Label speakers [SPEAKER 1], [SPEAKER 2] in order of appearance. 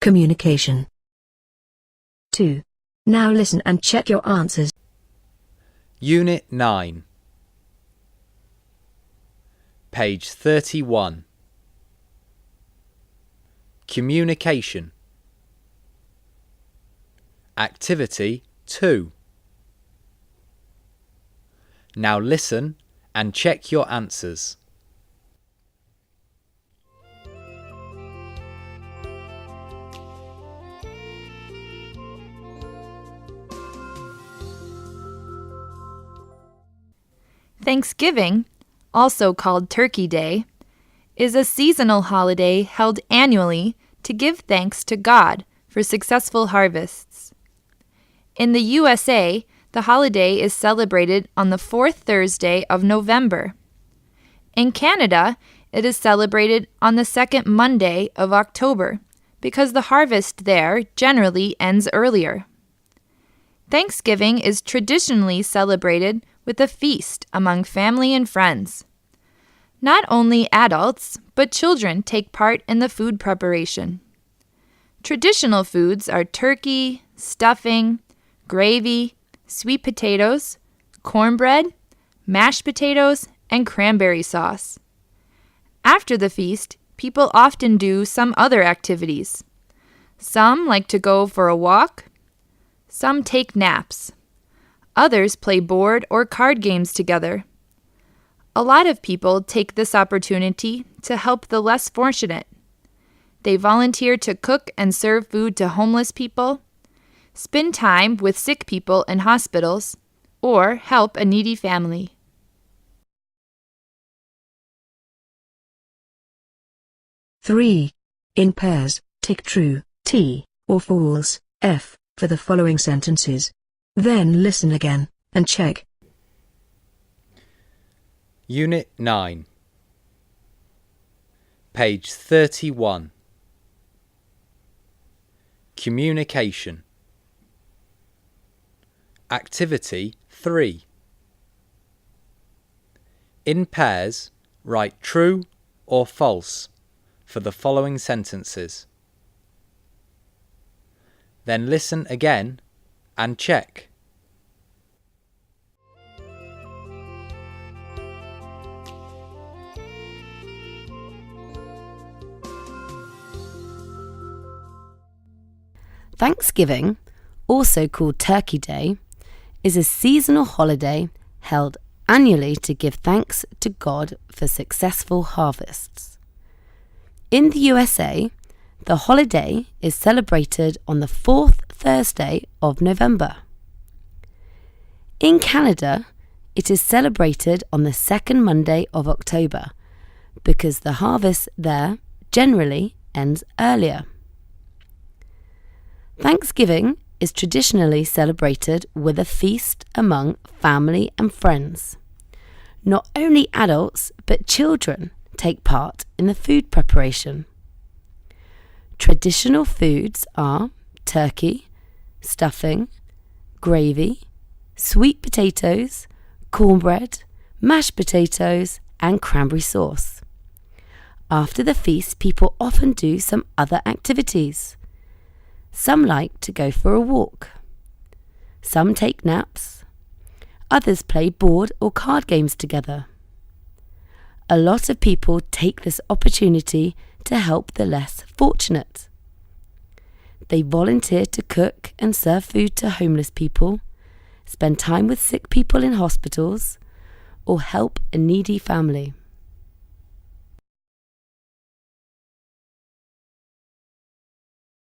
[SPEAKER 1] Communication. 2. Now listen and check your answers.
[SPEAKER 2] Unit 9. Page 31. Communication. Activity 2. Now listen and check your answers.
[SPEAKER 3] Thanksgiving, also called Turkey Day, is a seasonal holiday held annually to give thanks to God for successful harvests. In the USA, the holiday is celebrated on the fourth Thursday of November. In Canada, it is celebrated on the second Monday of October because the harvest there generally ends earlier. Thanksgiving is traditionally celebrated with a feast among family and friends. Not only adults, but children take part in the food preparation. Traditional foods are turkey, stuffing, gravy, sweet potatoes, cornbread, mashed potatoes, and cranberry sauce. After the feast, people often do some other activities. Some like to go for a walk. Some take naps. Others play board or card games together. A lot of people take this opportunity to help the less fortunate. They volunteer to cook and serve food to homeless people, spend time with sick people in hospitals, or help a needy family.
[SPEAKER 1] Three. In pairs, tick true, T, or false, F, for the following sentences. Then listen again, and check.
[SPEAKER 2] Unit 9. Page 31. Communication. Activity 3. In pairs, write true or false for the following sentences. Then listen again and check.
[SPEAKER 4] Thanksgiving, also called Turkey Day, is a seasonal holiday held annually to give thanks to God for successful harvests. In the USA, the holiday is celebrated on the fourth Thursday of November. In Canada, it is celebrated on the second Monday of October because the harvest there generally ends earlier. Thanksgiving is traditionally celebrated with a feast among family and friends. Not only adults, but children take part in the food preparation. Traditional foods are turkey, stuffing, gravy, sweet potatoes, cornbread, mashed potatoes, and cranberry sauce. After the feast, people often do some other activities. Some like to go for a walk. Some take naps. Others play board or card games together. A lot of people take this opportunity to help the less fortunate. They volunteer to cook and serve food to homeless people, spend time with sick people in hospitals, or help a needy family.